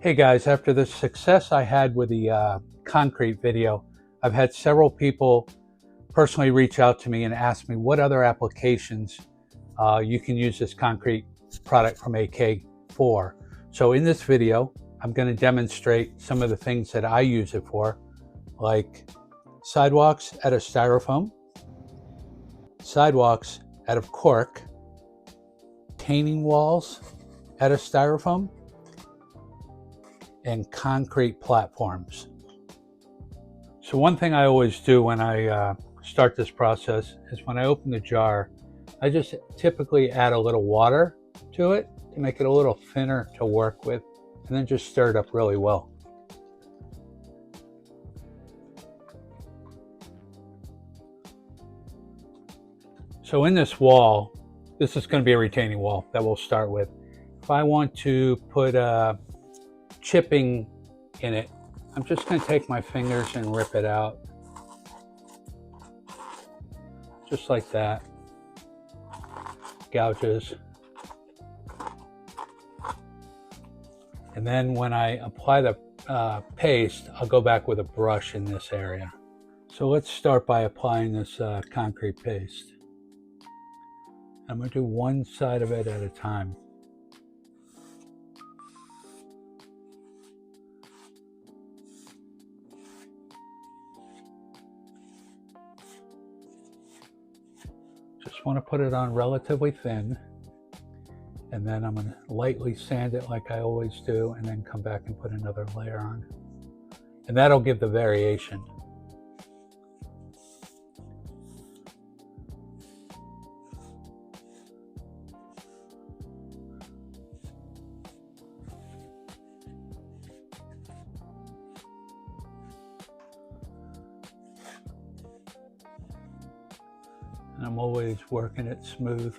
Hey guys, after the success I had with the concrete video, I've had several people personally reach out to me and ask me what other applications you can use this concrete product from AK for. So in this video, I'm going to demonstrate some of the things that I use it for, like sidewalks out of styrofoam, sidewalks out of cork, retaining walls out of styrofoam, and concrete platforms. So one thing I always do when I start this process is when I open the jar, I just typically add a little water to it to make it a little thinner to work with, and then just stir it up really well. So in this wall, this is going to be a retaining wall that we'll start with. If I want to put chipping in it, I'm just going to take my fingers and rip it out. Just like that. Gouges. And then when I apply the paste, I'll go back with a brush in this area. So let's start by applying this concrete paste. I'm going to do one side of it at a time. Just want to put it on relatively thin, and then I'm going to lightly sand it like I always do, and then come back and put another layer on. And that'll give the variation. And I'm always working it smooth.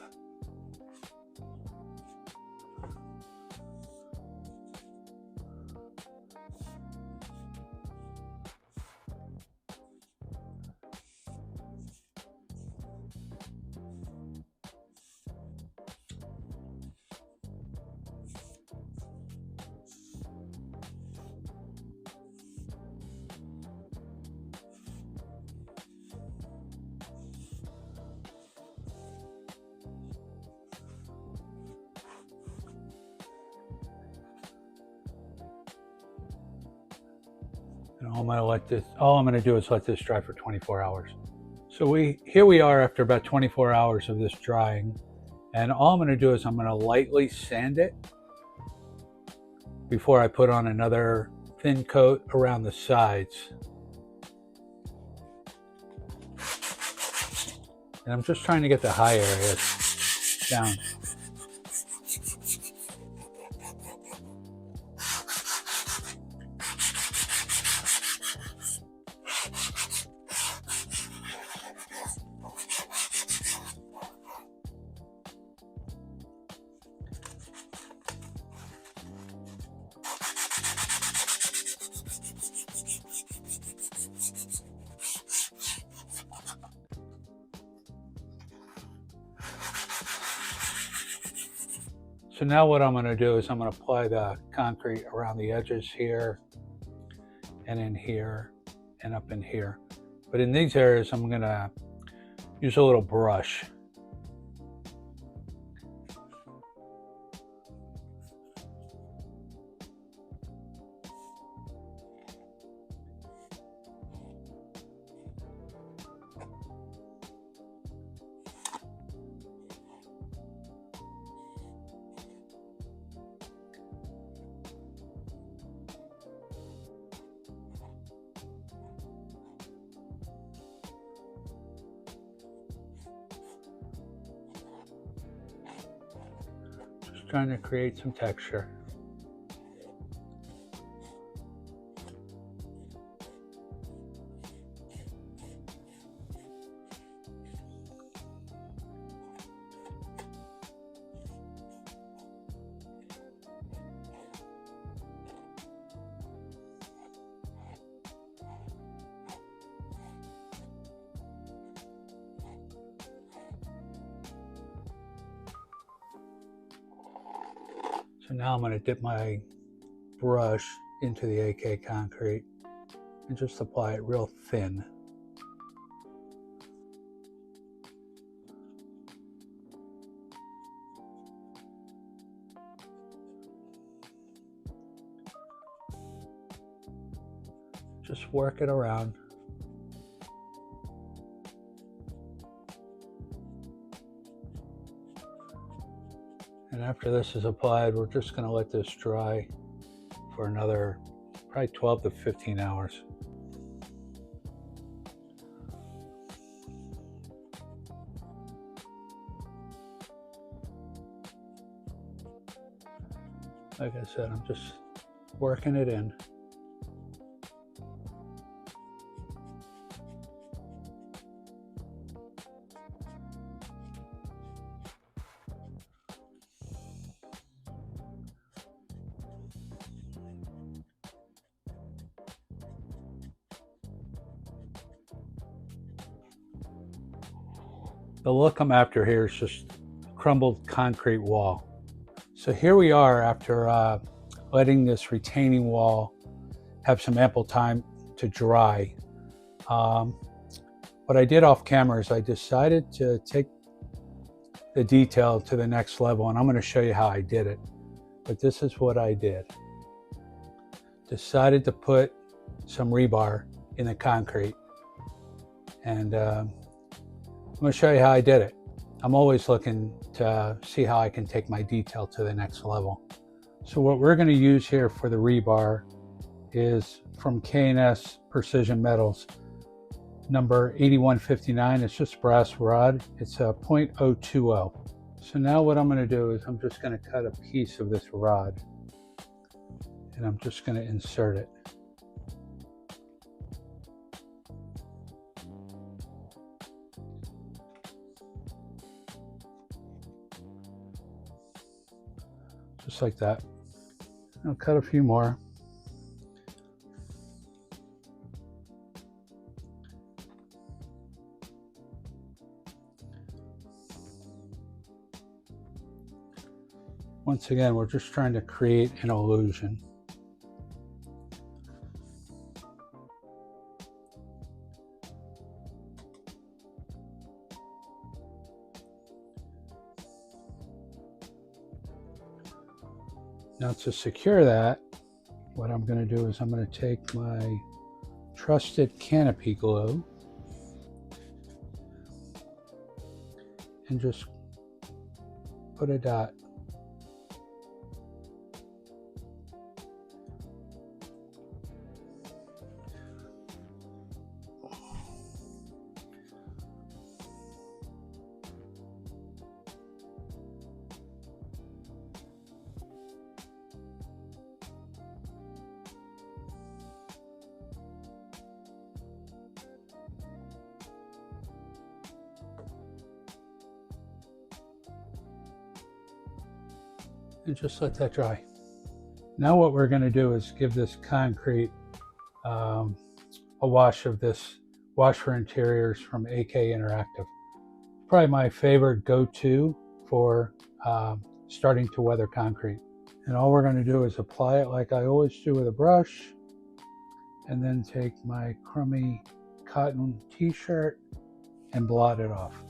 And all I'm going to do is let this dry for 24 hours. So here we are after about 24 hours of this drying, and all I'm going to do is I'm going to lightly sand it before I put on another thin coat around the sides. And I'm just trying to get the high areas down. So now what I'm going to do is I'm going to apply the concrete around the edges here, and in here, and up in here. But in these areas, I'm going to use a little brush. Trying to create some texture. So now I'm going to dip my brush into the AK concrete and just apply it real thin. Just work it around. And after this is applied, we're just going to let this dry for another probably 12 to 15 hours. Like I said, I'm just working it in. The look I'm after here is just crumbled concrete wall. So here we are after letting this retaining wall have some ample time to dry. What I did off camera is I decided to take the detail to the next level, and I'm going to show you how I did it. But this is what I did. Decided to put some rebar in the concrete, and I'm going to show you how I did it. I'm always looking to see how I can take my detail to the next level. So what we're going to use here for the rebar is from K&S Precision Metals, number 8159. It's just brass rod. It's a 0.020. So now what I'm going to do is I'm just going to cut a piece of this rod, and I'm just going to insert it. Just like that. I'll cut a few more. Once again, we're just trying to create an illusion. Now to secure that, what I'm going to do is I'm going to take my trusted canopy glue and just put a dot. And just let that dry. Now what we're going to do is give this concrete a wash of this wash for interiors from AK Interactive. Probably my favorite go-to for starting to weather concrete. And all we're going to do is apply it like I always do with a brush, and then take my crummy cotton t-shirt and blot it off.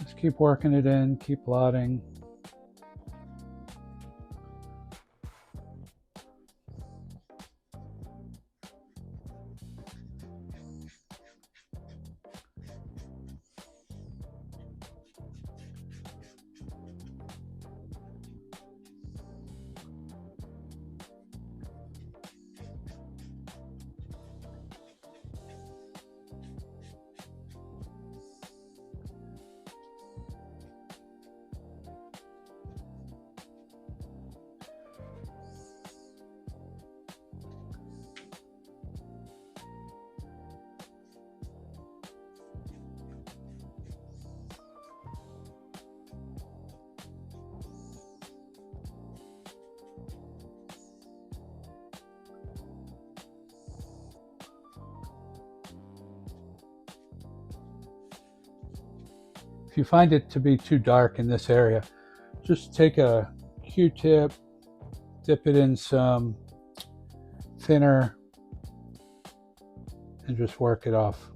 Just keep working it in, keep blotting. you find it to be too dark in this area, just take a Q-tip, dip it in some thinner, and just work it off.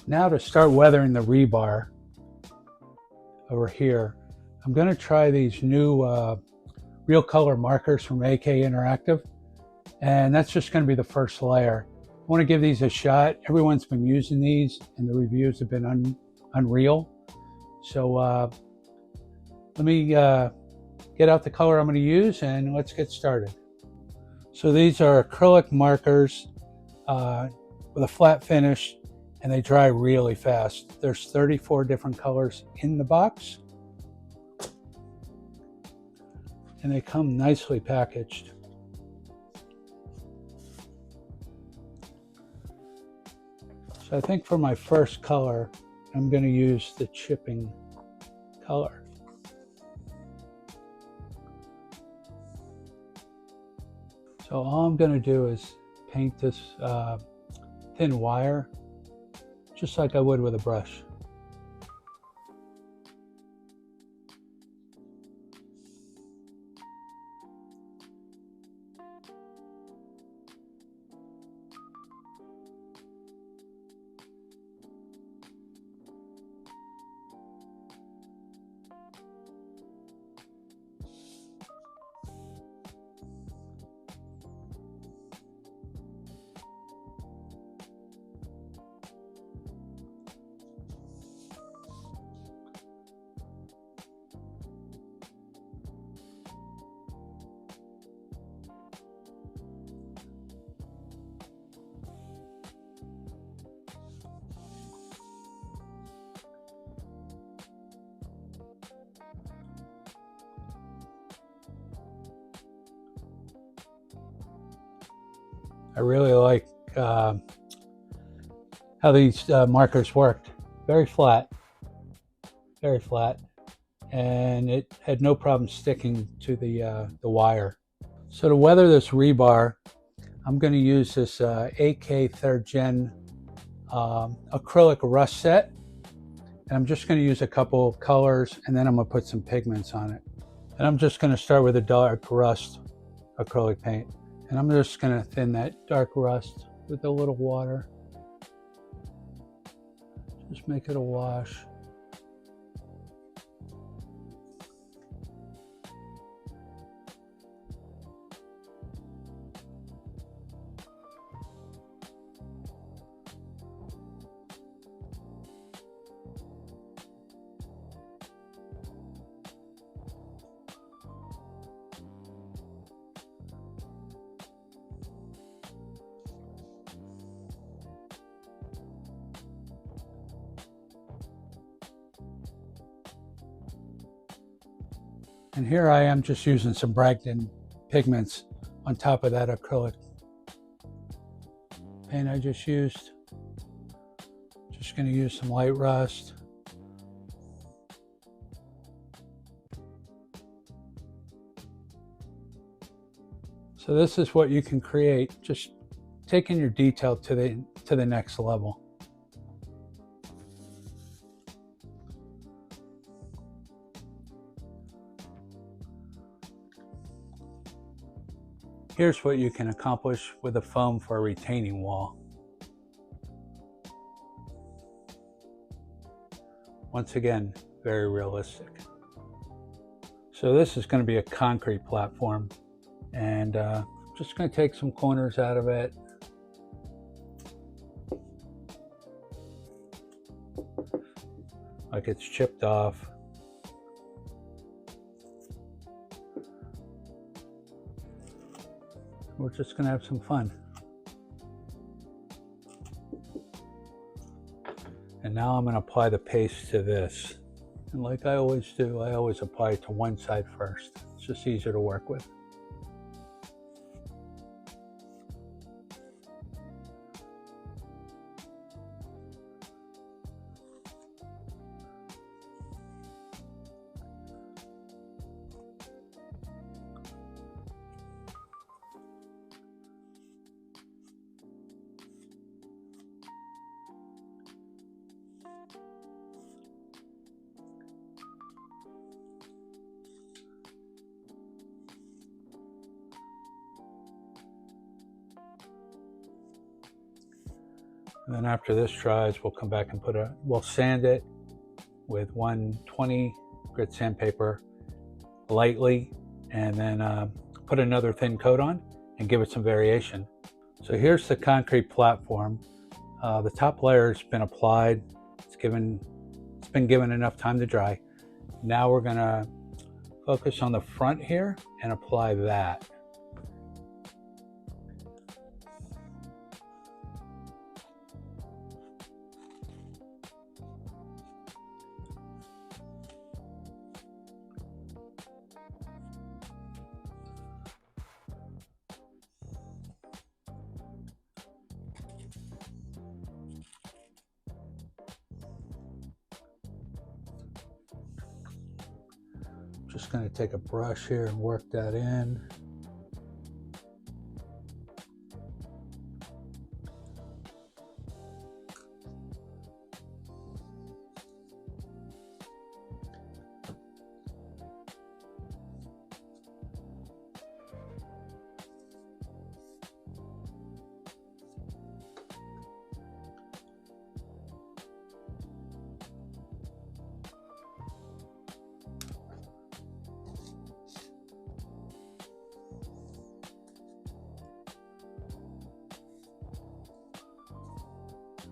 Now to start weathering the rebar over here, I'm going to try these new real color markers from AK Interactive, and that's just going to be the first layer. I want to give these a shot. Everyone's been using these and the reviews have been unreal. So let me get out the color I'm going to use and let's get started. So these are acrylic markers with a flat finish, and they dry really fast. There's 34 different colors in the box, and they come nicely packaged. So I think for my first color, I'm going to use the chipping color. So all I'm going to do is paint this thin wire just like I would with a brush. I really like how these markers worked. Very flat, and it had no problem sticking to the wire. So to weather this rebar, I'm going to use this AK 3rd Gen acrylic rust set, and I'm just going to use a couple of colors, and then I'm going to put some pigments on it. And I'm just going to start with a dark rust acrylic paint. And I'm just going to thin that dark rust with a little water. Just make it a wash. And here I am just using some Bragdon pigments on top of that acrylic paint I just used. Just going to use some light rust. So this is what you can create, just taking your detail to the next level. Here's what you can accomplish with a foam for a retaining wall. Once again, very realistic. So this is going to be a concrete platform, and just going to take some corners out of it. Like it's chipped off. We're just going to have some fun. And now I'm going to apply the paste to this. And like I always do, I always apply it to one side first. It's just easier to work with. And then after this dries, we'll come back and we'll sand it with 120 grit sandpaper lightly, and then put another thin coat on and give it some variation. So here's the concrete platform. The top layer has been applied. It's been given enough time to dry. Now we're gonna focus on the front here and apply that. Just going to take a brush here and work that in.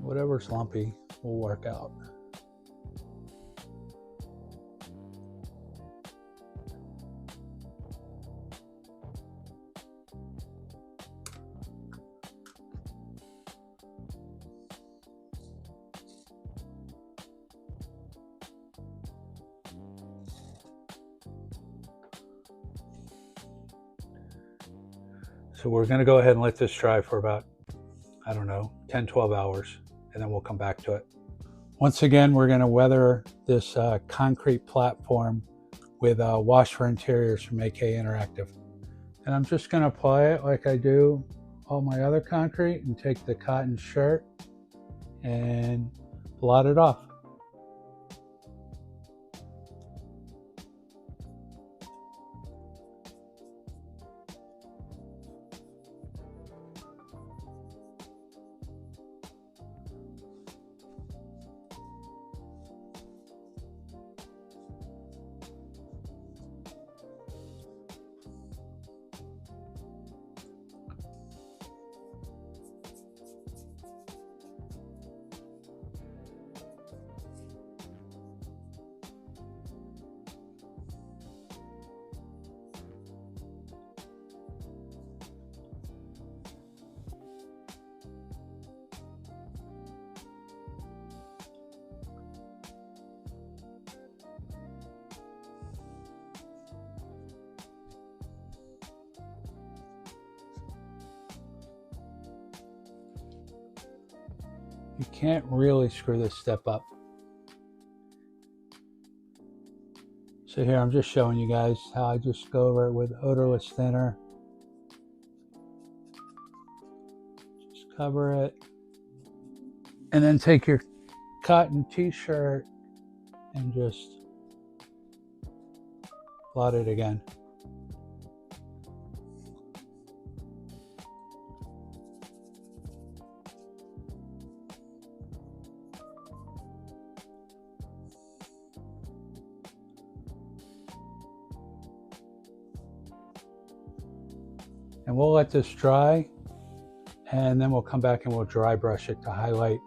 Whatever's lumpy will work out. So we're going to go ahead and let this dry for about, I don't know, 10-12 hours, and then we'll come back to it. Once again, we're going to weather this concrete platform with Wash for Interiors from AK Interactive. And I'm just going to apply it like I do all my other concrete, and take the cotton shirt and blot it off. You can't really screw this step up. So here I'm just showing you guys how I just go over it with odorless thinner. Just cover it. And then take your cotton t-shirt and just blot it again. And we'll let this dry, and then we'll come back and we'll dry brush it to highlight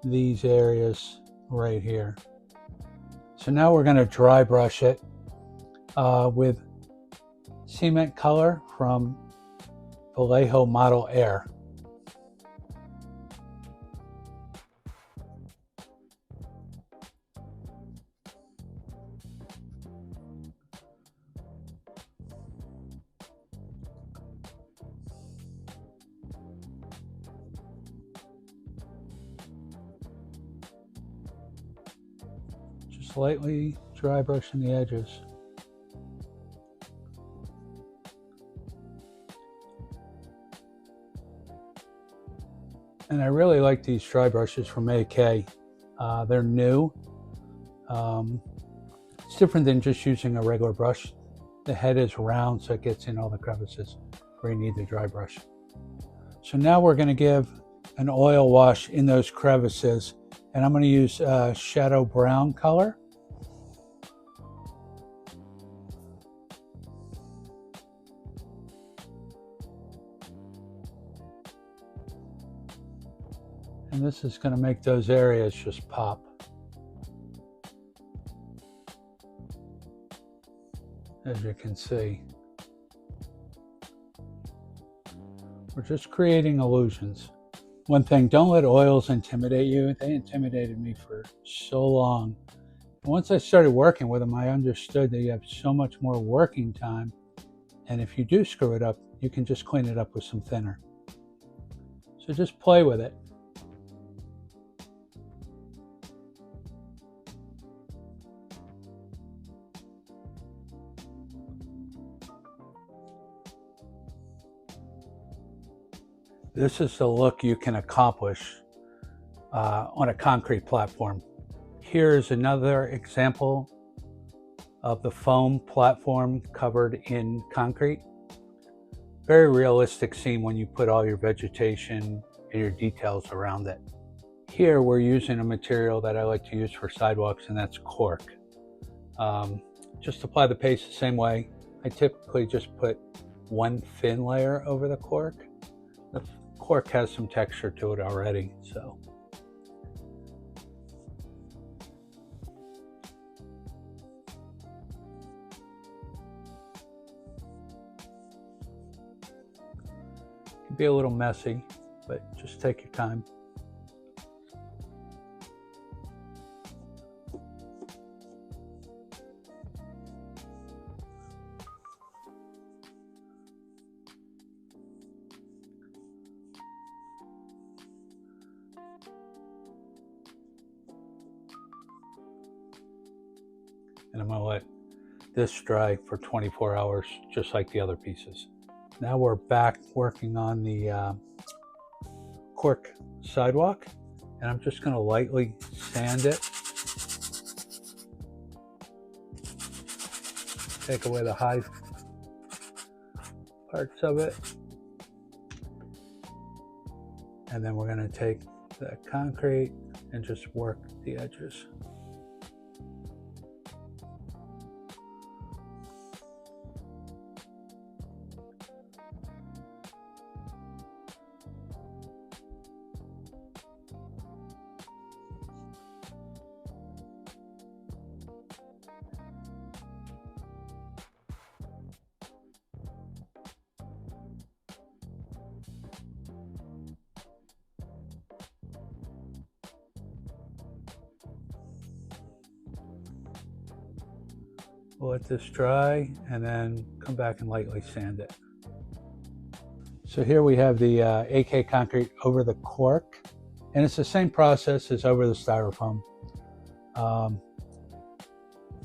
these areas right here. So now we're going to dry brush it with cement color from Vallejo Model Air. Just lightly dry brushing the edges. And I really like these dry brushes from AK. They're new. It's different than just using a regular brush. The head is round, so it gets in all the crevices where you need the dry brush. So now we're going to give an oil wash in those crevices, and I'm going to use shadow brown color. And this is going to make those areas just pop. As you can see, we're just creating illusions. One thing, don't let oils intimidate you. They intimidated me for so long. Once I started working with them, I understood that you have so much more working time. And if you do screw it up, you can just clean it up with some thinner. So just play with it. This is the look you can accomplish on a concrete platform. Here's another example of the foam platform covered in concrete. Very realistic scene when you put all your vegetation and your details around it. Here we're using a material that I like to use for sidewalks, and that's cork. Just apply the paste the same way. I typically just put one thin layer over the cork. The cork has some texture to it already, so. It can be a little messy, but just take your time. And I'm going to let this dry for 24 hours, just like the other pieces. Now we're back working on the cork sidewalk, and I'm just going to lightly sand it. Take away the high parts of it. And then we're going to take the concrete and just work the edges. We'll let this dry and then come back and lightly sand it. So here we have the AK concrete over the cork, and it's the same process as over the styrofoam. I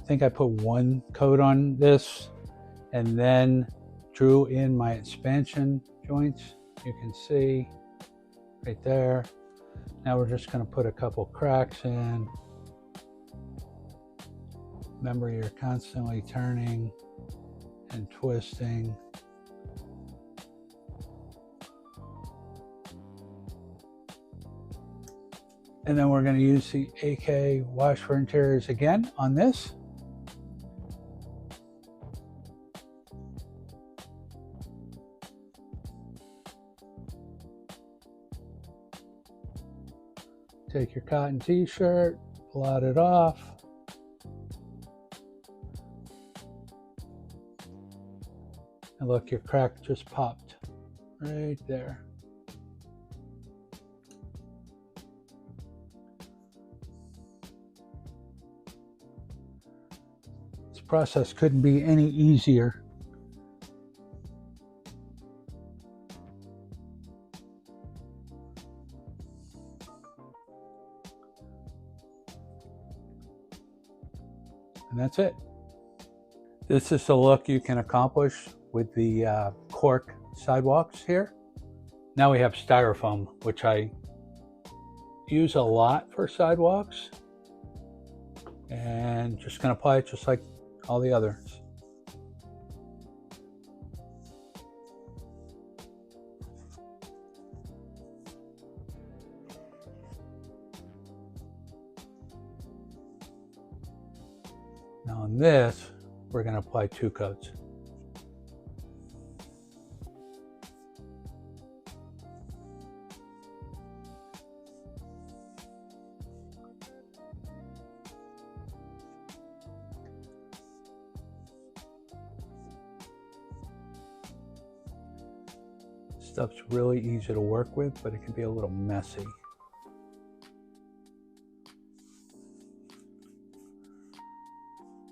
think I put one coat on this and then drew in my expansion joints. You can see right there. Now we're just going to put a couple cracks in. Remember, you're constantly turning and twisting. And then we're going to use the AK wash for interiors again on this. Take your cotton t-shirt, blot it off. And look, your crack just popped right there. This process couldn't be any easier. And that's it. This is the look you can accomplish with the cork sidewalks here. Now we have Styrofoam, which I use a lot for sidewalks. And just going to apply it just like all the others. Now on this, we're going to apply 2 coats. Stuff's really easy to work with, but it can be a little messy.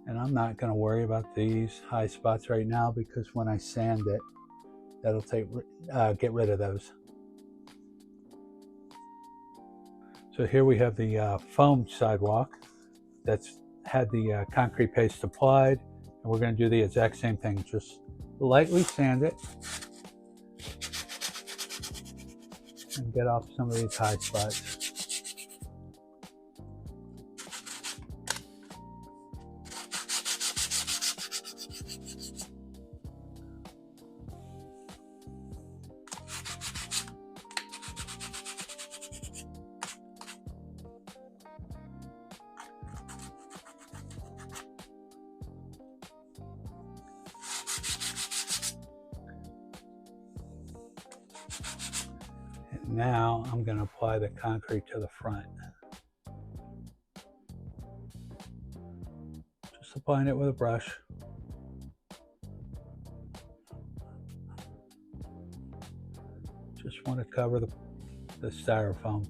And I'm not going to worry about these high spots right now because when I sand it, that'll get rid of those. So here we have the foam sidewalk that's had the concrete paste applied, and we're going to do the exact same thing. Just lightly sand it and get off some of these high spots. Now I'm going to apply the concrete to the front. Just applying it with a brush. Just want to cover the styrofoam.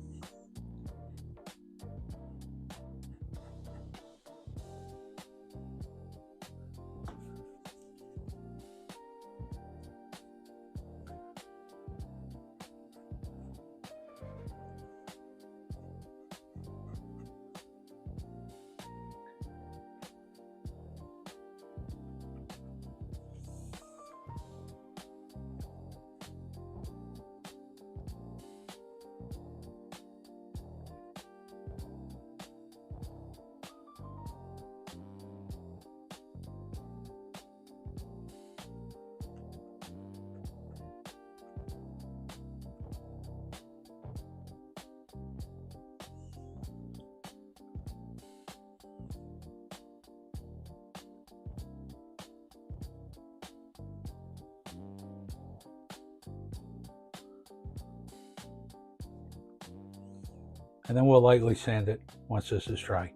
And then we'll lightly sand it once this is dry.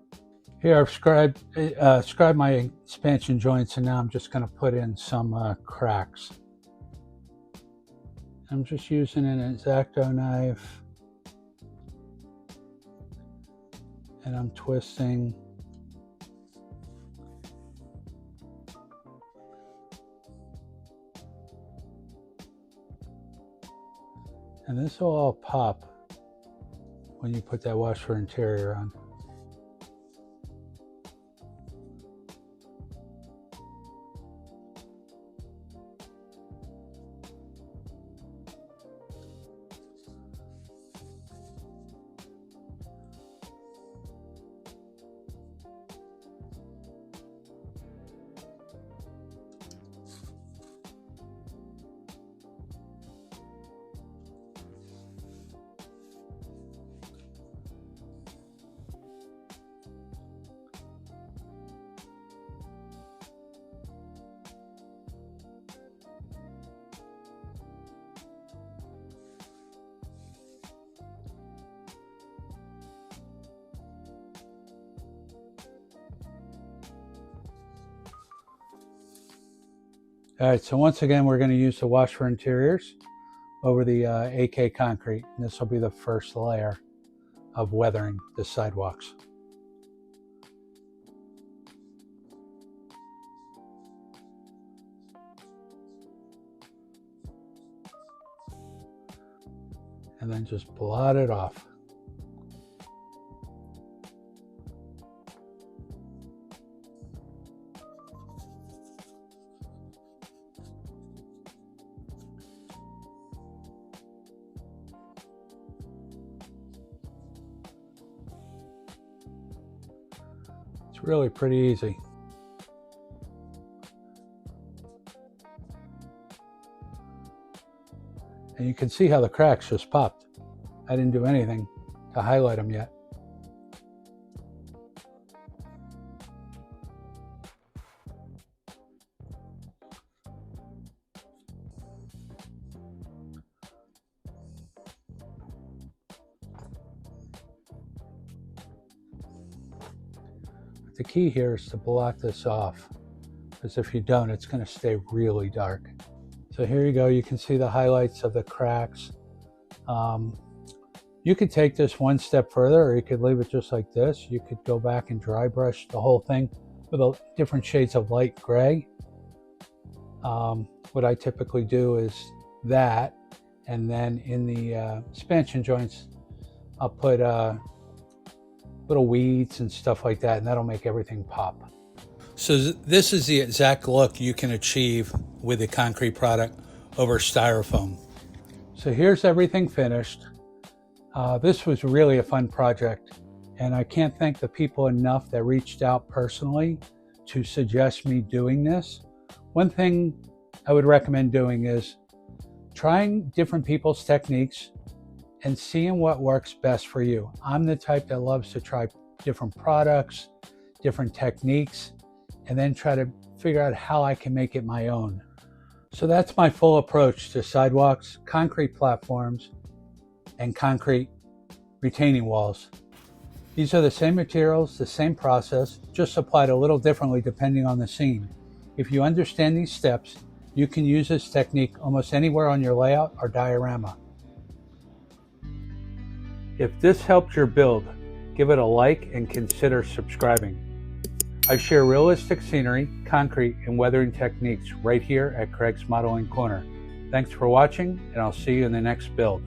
Here I've scribed my expansion joints, and now I'm just going to put in some cracks. I'm just using an X-Acto knife, and I'm twisting. And this will all pop when you put that wash for interior on. All right, so once again, we're going to use the wash for interiors over the AK concrete. And this will be the first layer of weathering the sidewalks. And then just blot it off. It's really pretty easy. And you can see how the cracks just popped. I didn't do anything to highlight them yet. The key here is to block this off, because if you don't, it's going to stay really dark. So here you go. You can see the highlights of the cracks. You could take this one step further, or you could leave it just like this. You could go back and dry brush the whole thing with different shades of light gray. What I typically do is that, and then in the expansion joints, I'll put little weeds and stuff like that, and that'll make everything pop. So this is the exact look you can achieve with the concrete product over Styrofoam. So here's everything finished. This was really a fun project, and I can't thank the people enough that reached out personally to suggest me doing this. One thing I would recommend doing is trying different people's techniques and seeing what works best for you. I'm the type that loves to try different products, different techniques, and then try to figure out how I can make it my own. So that's my full approach to sidewalks, concrete platforms, and concrete retaining walls. These are the same materials, the same process, just applied a little differently depending on the scene. If you understand these steps, you can use this technique almost anywhere on your layout or diorama. If this helped your build, give it a like and consider subscribing. I share realistic scenery, concrete, and weathering techniques right here at Craig's Modeling Corner. Thanks for watching, and I'll see you in the next build.